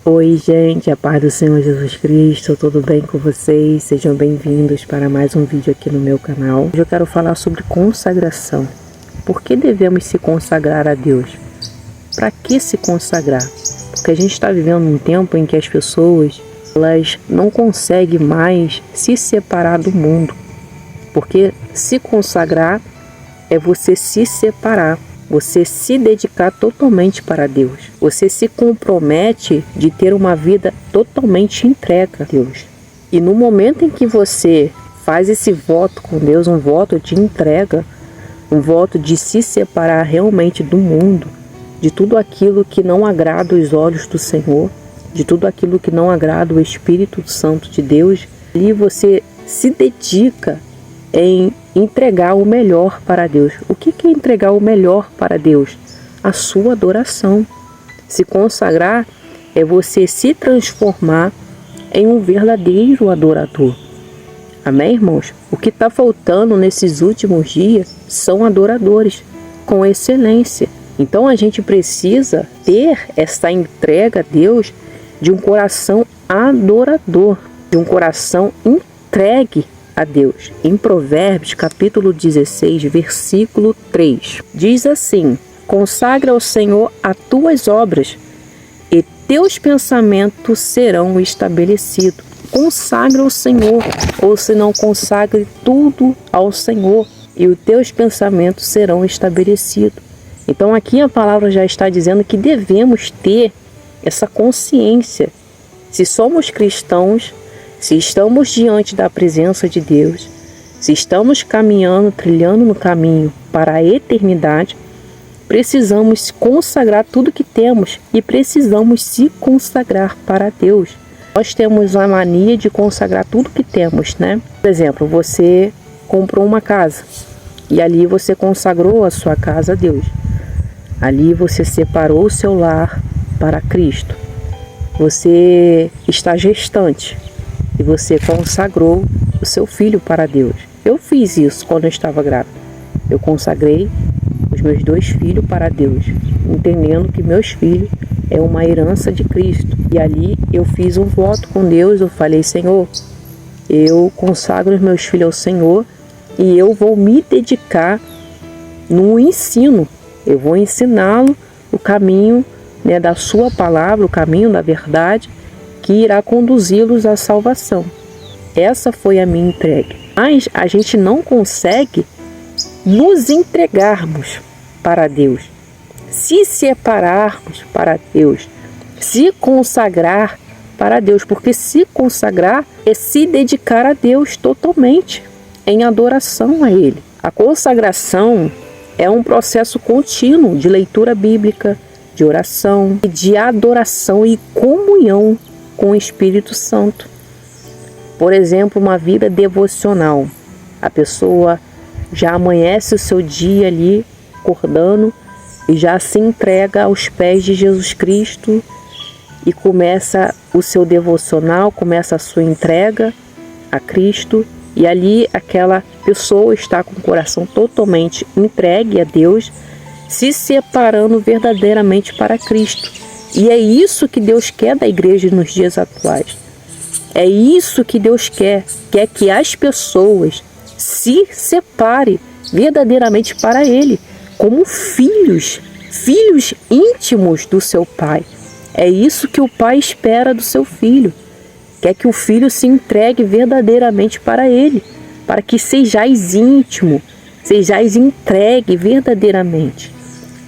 Oi, gente, a paz do Senhor Jesus Cristo, tudo bem com vocês? Sejam bem-vindos para mais um vídeo aqui no meu canal. Hoje eu quero falar sobre consagração. Por que devemos se consagrar a Deus? Para que se consagrar? Porque a gente está vivendo um tempo em que as pessoas elas não conseguem mais se separar do mundo. Porque se consagrar é você se separar. Você se dedicar totalmente para Deus. Você se compromete de ter uma vida totalmente entregue a Deus. E no momento em que você faz esse voto com Deus, um voto de entrega, um voto de se separar realmente do mundo, de tudo aquilo que não agrada os olhos do Senhor, de tudo aquilo que não agrada o Espírito Santo de Deus, ali você se dedica em entregar o melhor para Deus. O que é entregar o melhor para Deus? A sua adoração. Se consagrar é você se transformar em um verdadeiro adorador. Amém, irmãos? O que está faltando nesses últimos dias são adoradores com excelência. Então a gente precisa ter essa entrega a Deus de um coração adorador, de um coração entregue a Deus. Em Provérbios capítulo 16, versículo 3, diz assim: consagra ao Senhor as tuas obras e teus pensamentos serão estabelecidos. Consagra ao Senhor, ou se não, consagre tudo ao Senhor e os teus pensamentos serão estabelecidos. Então aqui a palavra já está dizendo que devemos ter essa consciência. Se somos cristãos, se estamos diante da presença de Deus, se estamos caminhando, trilhando no caminho para a eternidade, precisamos consagrar tudo que temos e precisamos se consagrar para Deus. Nós temos a mania de consagrar tudo que temos, né? Por exemplo, você comprou uma casa e ali você consagrou a sua casa a Deus. Ali você separou o seu lar para Cristo. Você está gestante e você consagrou o seu filho para Deus. Eu fiz isso quando eu estava grávida. Eu consagrei os meus 2 filhos para Deus, entendendo que meus filhos é uma herança de Cristo. E ali eu fiz um voto com Deus, eu falei: Senhor, eu consagro os meus filhos ao Senhor e eu vou me dedicar no ensino. Eu vou ensiná-lo o caminho, né, da sua palavra, o caminho da verdade, que irá conduzi-los à salvação. Essa foi a minha entrega. Mas a gente não consegue nos entregarmos para Deus, se separarmos para Deus, se consagrar para Deus, porque se consagrar é se dedicar a Deus totalmente, em adoração a Ele. A consagração é um processo contínuo de leitura bíblica, de oração, de adoração e comunhão com o Espírito Santo. Por exemplo, uma vida devocional. A pessoa já amanhece o seu dia ali, acordando, e já se entrega aos pés de Jesus Cristo e começa o seu devocional, começa a sua entrega a Cristo. E ali aquela pessoa está com o coração totalmente entregue a Deus, se separando verdadeiramente para Cristo. E é isso que Deus quer da igreja nos dias atuais. É isso que Deus quer que as pessoas se separem verdadeiramente para Ele, como filhos íntimos do seu Pai. É isso que o Pai espera do seu filho. Quer que o filho se entregue verdadeiramente para Ele, para que sejais íntimo, sejais entregue verdadeiramente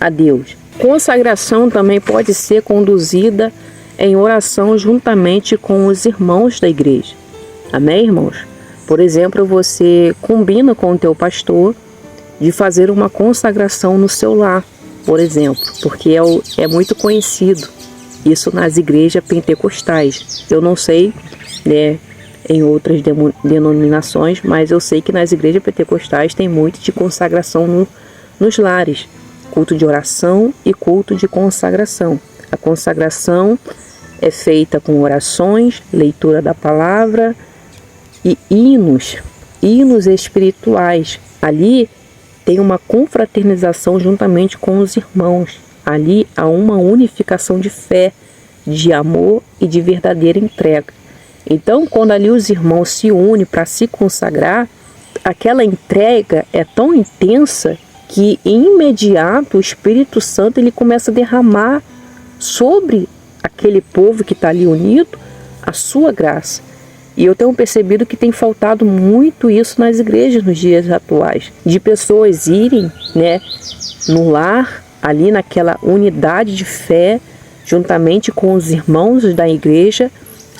a Deus. Consagração também pode ser conduzida em oração juntamente com os irmãos da igreja. Amém, irmãos? Por exemplo, você combina com o teu pastor de fazer uma consagração no seu lar, por exemplo, porque é muito conhecido isso nas igrejas pentecostais. Eu não sei, né, em outras denominações, mas eu sei que nas igrejas pentecostais tem muito de consagração nos lares. Culto de oração e culto de consagração. A consagração é feita com orações, leitura da palavra e hinos espirituais. Ali tem uma confraternização juntamente com os irmãos. Ali há uma unificação de fé, de amor e de verdadeira entrega. Então, quando ali os irmãos se unem para se consagrar, aquela entrega é tão intensa que, em imediato, o Espírito Santo ele começa a derramar sobre aquele povo que está ali unido a sua graça. E eu tenho percebido que tem faltado muito isso nas igrejas nos dias atuais, de pessoas irem, no lar, ali naquela unidade de fé, juntamente com os irmãos da igreja,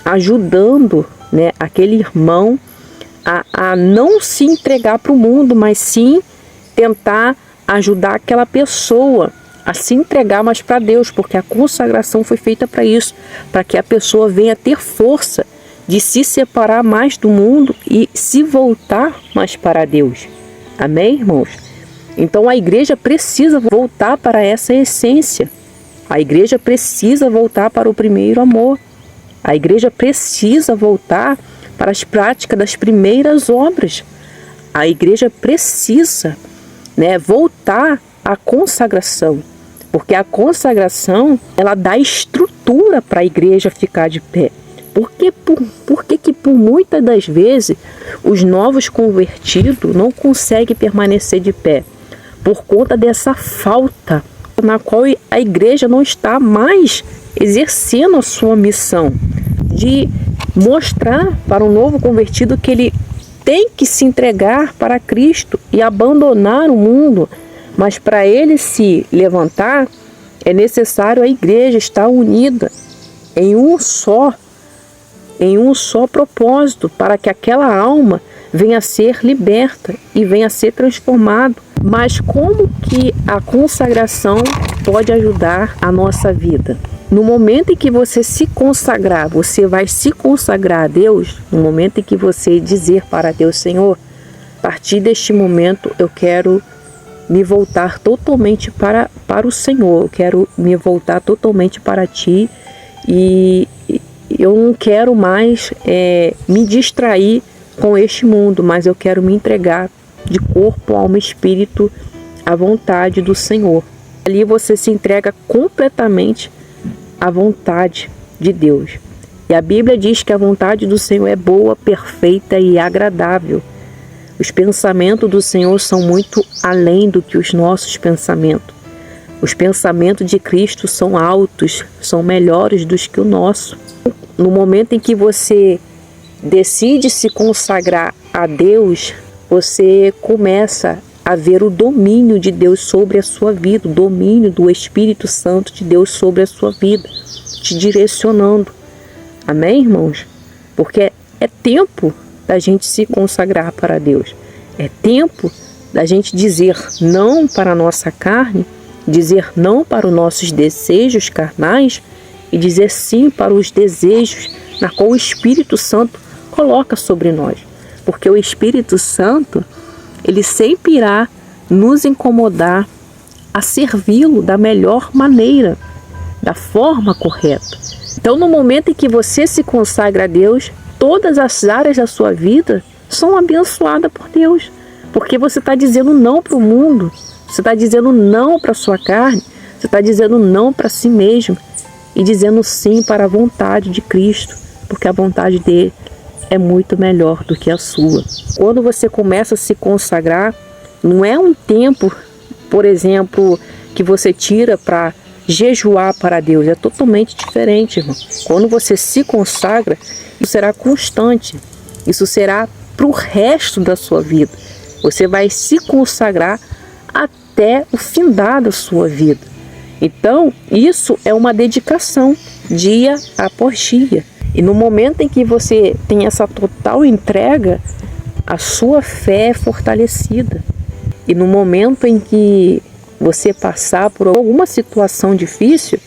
ajudando, aquele irmão a não se entregar para o mundo, mas sim tentar ajudar aquela pessoa a se entregar mais para Deus, porque a consagração foi feita para isso, para que a pessoa venha ter força de se separar mais do mundo e se voltar mais para Deus. Amém, irmãos? Então a igreja precisa voltar para essa essência. A igreja precisa voltar para o primeiro amor. A igreja precisa voltar para as práticas das primeiras obras. A igreja precisa, voltar à consagração, porque a consagração ela dá estrutura para a igreja ficar de pé. Por que por muitas das vezes os novos convertidos não conseguem permanecer de pé? Por conta dessa falta na qual a igreja não está mais exercendo a sua missão de mostrar para o novo convertido que ele tem que se entregar para Cristo e abandonar o mundo. Mas para ele se levantar, é necessário a igreja estar unida em um só propósito, para que aquela alma venha a ser liberta e venha a ser transformada. Mas como que a consagração pode ajudar a nossa vida? No momento em que você se consagrar, você vai se consagrar a Deus, no momento em que você dizer para Deus: Senhor, a partir deste momento eu quero me voltar totalmente para o Senhor, eu quero me voltar totalmente para Ti e eu não quero mais me distrair com este mundo, mas eu quero me entregar de corpo, alma e espírito à vontade do Senhor. Ali você se entrega completamente à vontade de Deus. E a Bíblia diz que a vontade do Senhor é boa, perfeita e agradável. Os pensamentos do Senhor são muito além do que os nossos pensamentos. Os pensamentos de Cristo são altos, são melhores do que o nosso. No momento em que você decide se consagrar a Deus, você começa a ver o domínio de Deus sobre a sua vida, o domínio do Espírito Santo de Deus sobre a sua vida, te direcionando. Amém, irmãos? Porque é tempo da gente se consagrar para Deus. É tempo da gente dizer não para a nossa carne, dizer não para os nossos desejos carnais e dizer sim para os desejos na qual o Espírito Santo coloca sobre nós. Porque o Espírito Santo, ele sempre irá nos incomodar a servi-lo da melhor maneira, da forma correta. Então, no momento em que você se consagra a Deus, todas as áreas da sua vida são abençoadas por Deus. Porque você está dizendo não para o mundo, você está dizendo não para a sua carne, você está dizendo não para si mesmo e dizendo sim para a vontade de Cristo, porque a vontade dele é muito melhor do que a sua. Quando você começa a se consagrar, não é um tempo, por exemplo, que você tira para jejuar para Deus. É totalmente diferente, irmão. Quando você se consagra, isso será constante. Isso será para o resto da sua vida. Você vai se consagrar até o findar da sua vida. Então, isso é uma dedicação, dia após dia. E no momento em que você tem essa total entrega, a sua fé é fortalecida. E no momento em que você passar por alguma situação difícil,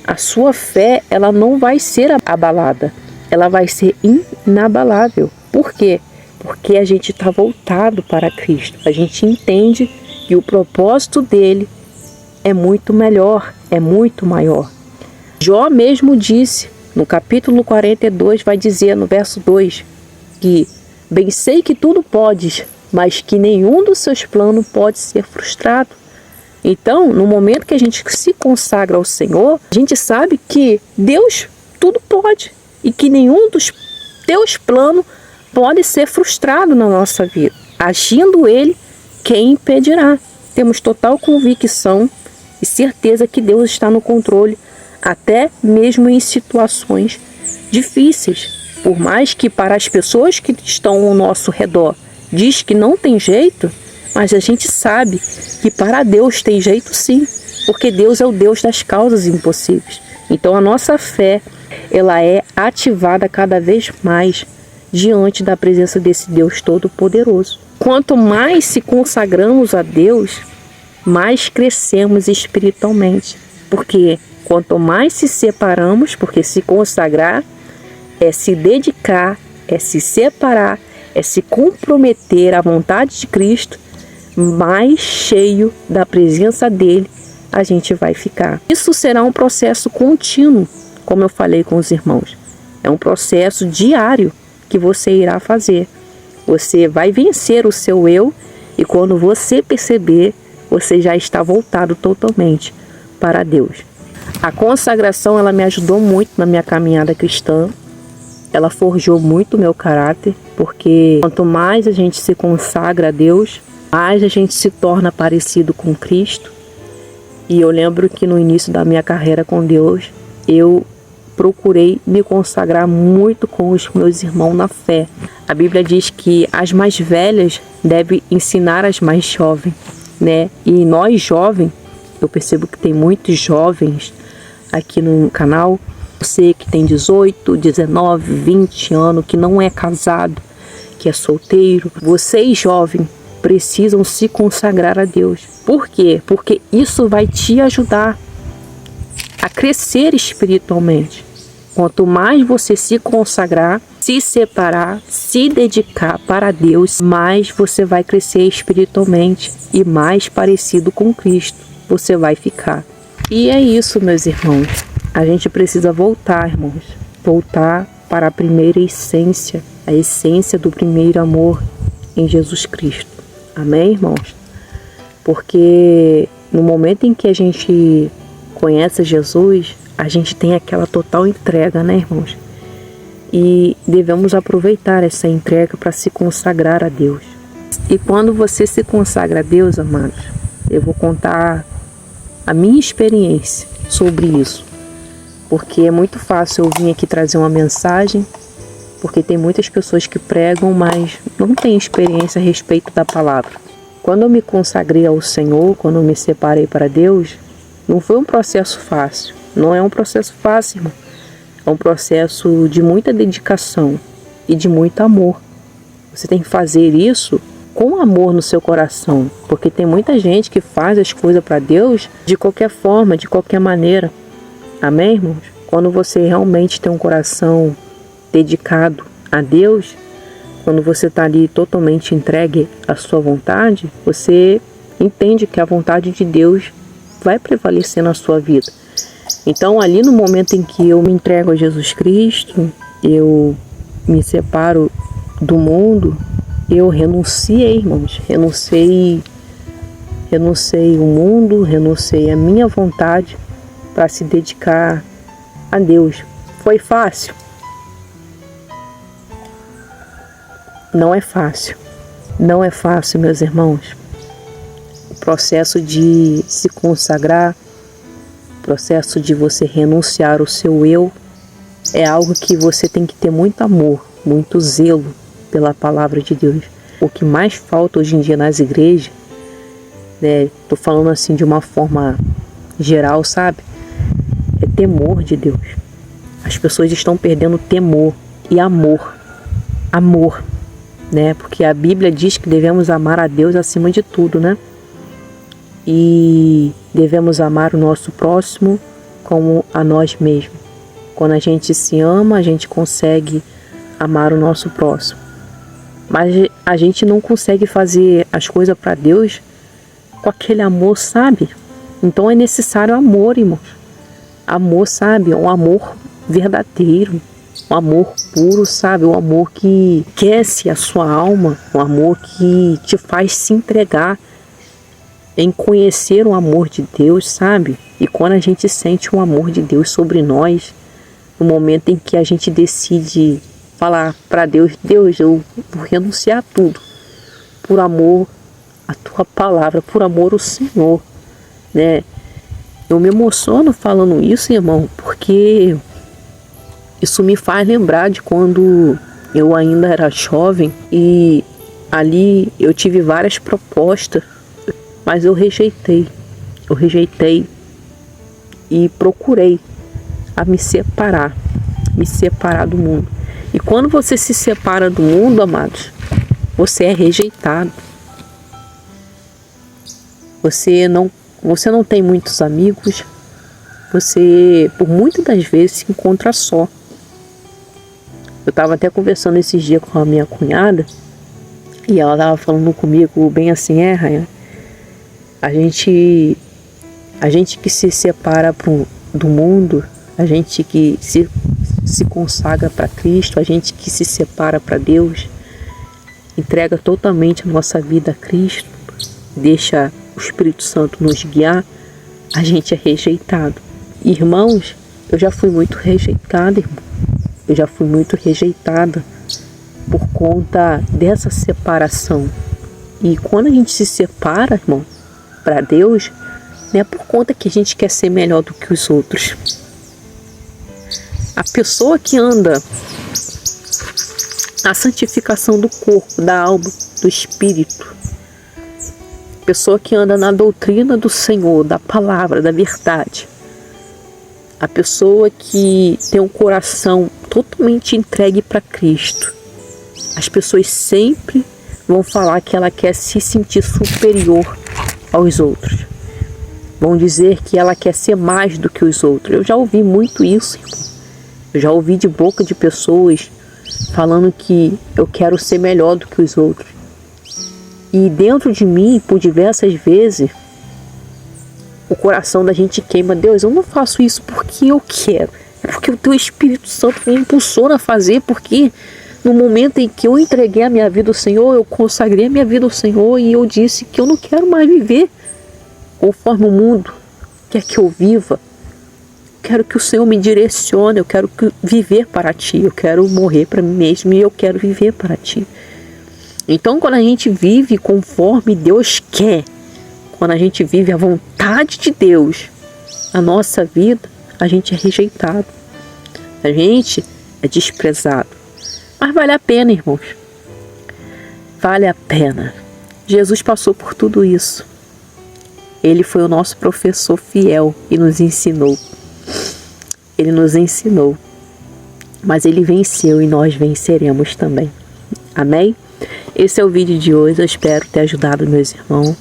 a sua fé ela não vai ser abalada. Ela vai ser inabalável. Por quê? Porque a gente está voltado para Cristo. A gente entende que o propósito dele é muito melhor, é muito maior. Jó mesmo disse, no capítulo 42, vai dizer no verso 2, que bem sei que tudo podes, mas que nenhum dos seus planos pode ser frustrado. Então, no momento que a gente se consagra ao Senhor, a gente sabe que Deus tudo pode e que nenhum dos teus planos pode ser frustrado na nossa vida. Agindo Ele, quem impedirá? Temos total convicção e certeza que Deus está no controle, até mesmo em situações difíceis. Por mais que para as pessoas que estão ao nosso redor diz que não tem jeito, mas a gente sabe que para Deus tem jeito sim, porque Deus é o Deus das causas impossíveis. Então a nossa fé, ela é ativada cada vez mais diante da presença desse Deus Todo-Poderoso. Quanto mais se consagramos a Deus, mais crescemos espiritualmente. Porque quanto mais se separamos, porque se consagrar é se dedicar, é se separar, é se comprometer à vontade de Cristo, mais cheio da presença dele a gente vai ficar. Isso será um processo contínuo, como eu falei com os irmãos. É um processo diário que você irá fazer. Você vai vencer o seu eu e quando você perceber, você já está voltado totalmente para Deus. A consagração, ela me ajudou muito na minha caminhada cristã. Ela forjou muito o meu caráter, porque quanto mais a gente se consagra a Deus, mais a gente se torna parecido com Cristo. E eu lembro que no início da minha carreira com Deus, eu procurei me consagrar muito com os meus irmãos na fé. A Bíblia diz que as mais velhas devem ensinar as mais jovens, né? E nós jovens, eu percebo que tem muitos jovens aqui no canal, você que tem 18, 19, 20 anos, que não é casado, que é solteiro, vocês jovens precisam se consagrar a Deus. Por quê? Porque isso vai te ajudar a crescer espiritualmente. Quanto mais você se consagrar, se separar, se dedicar para Deus, mais você vai crescer espiritualmente e mais parecido com Cristo você vai ficar. E é isso, meus irmãos. A gente precisa voltar, irmãos. Voltar para a primeira essência, a essência do primeiro amor em Jesus Cristo. Amém, irmãos? Porque no momento em que a gente conhece Jesus, a gente tem aquela total entrega, né, irmãos? E devemos aproveitar essa entrega para se consagrar a Deus. E quando você se consagra a Deus, amados, eu vou contar a minha experiência sobre isso. Porque é muito fácil eu vir aqui trazer uma mensagem, porque tem muitas pessoas que pregam, mas não têm experiência a respeito da palavra. Quando eu me consagrei ao Senhor, quando eu me separei para Deus, não foi um processo fácil. Não é um processo fácil, irmão. É um processo de muita dedicação e de muito amor. Você tem que fazer isso com amor no seu coração, porque tem muita gente que faz as coisas para Deus de qualquer forma, de qualquer maneira. Amém, irmãos? Quando você realmente tem um coração dedicado a Deus, quando você está ali totalmente entregue à sua vontade, você entende que a vontade de Deus vai prevalecer na sua vida. Então, ali no momento em que eu me entrego a Jesus Cristo, eu me separo do mundo, eu renunciei, irmãos. Renunciei o mundo, renunciei a minha vontade para se dedicar a Deus. Foi fácil? Não é fácil. Não é fácil, meus irmãos. O processo de se consagrar, o processo de você renunciar o seu eu, é algo que você tem que ter muito amor, muito zelo pela palavra de Deus. O que mais falta hoje em dia nas igrejas, né, tô falando assim de uma forma geral, sabe? É temor de Deus. As pessoas estão perdendo temor e amor. Amor, né? Porque a Bíblia diz que devemos amar a Deus acima de tudo, né? E devemos amar o nosso próximo como a nós mesmos. Quando a gente se ama, a gente consegue amar o nosso próximo. Mas a gente não consegue fazer as coisas para Deus com aquele amor, sabe? Então é necessário amor, irmãos. Amor, sabe? Um amor verdadeiro. Um amor puro, sabe? Um amor que aquece a sua alma. Um amor que te faz se entregar em conhecer o amor de Deus, sabe? E quando a gente sente o amor de Deus sobre nós, no momento em que a gente decide falar para Deus, Deus, eu vou renunciar a tudo por amor à tua palavra, por amor ao Senhor, né? Eu me emociono falando isso, irmão, porque isso me faz lembrar de quando eu ainda era jovem e ali eu tive várias propostas, mas eu rejeitei e procurei a me separar do mundo. E quando você se separa do mundo, amados, você é rejeitado. Você não tem muitos amigos. Você, por muitas das vezes, se encontra só. Eu estava até conversando esses dias com a minha cunhada e ela estava falando comigo bem assim, Raia, a gente que se separa do mundo, a gente que se consagra para Cristo, a gente que se separa para Deus, entrega totalmente a nossa vida a Cristo, deixa o Espírito Santo nos guiar, a gente é rejeitado. Irmãos, eu já fui muito rejeitada, irmão. Eu já fui muito rejeitada por conta dessa separação. E quando a gente se separa, irmão, para Deus, não é por conta que a gente quer ser melhor do que os outros. A pessoa que anda na santificação do corpo, da alma, do espírito, a pessoa que anda na doutrina do Senhor, da palavra, da verdade, a pessoa que tem um coração totalmente entregue para Cristo, as pessoas sempre vão falar que ela quer se sentir superior aos outros. Vão dizer que ela quer ser mais do que os outros. Eu já ouvi muito isso, irmão. Eu já ouvi de boca de pessoas falando que eu quero ser melhor do que os outros. E dentro de mim, por diversas vezes, o coração da gente queima. Deus, eu não faço isso porque eu quero. É porque o teu Espírito Santo me impulsou a fazer, porque no momento em que eu entreguei a minha vida ao Senhor, eu consagrei a minha vida ao Senhor e eu disse que eu não quero mais viver conforme o mundo quer que eu viva. Quero que o Senhor me direcione, eu quero viver para Ti, eu quero morrer para mim mesmo e eu quero viver para Ti. Então, quando a gente vive conforme Deus quer, quando a gente vive a vontade de Deus, a nossa vida, a gente é rejeitado, a gente é desprezado. Mas vale a pena, irmãos. Vale a pena. Jesus passou por tudo isso. Ele foi o nosso professor fiel e nos ensinou. Ele nos ensinou. Mas ele venceu e nós venceremos também. Amém? Esse é o vídeo de hoje. Eu espero ter ajudado meus irmãos.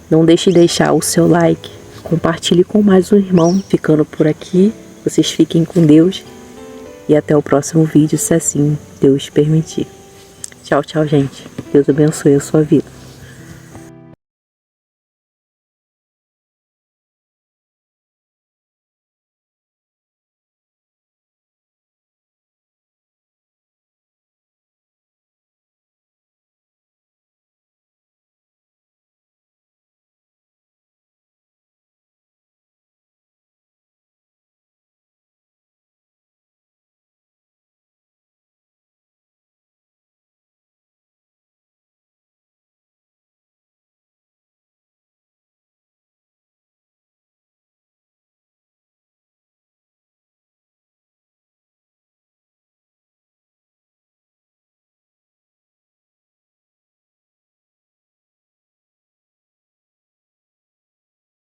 Não deixe de deixar o seu like. Compartilhe com mais um irmão. Ficando por aqui. Vocês fiquem com Deus. E até o próximo vídeo, se assim Deus permitir. Tchau, tchau, gente. Deus abençoe a sua vida.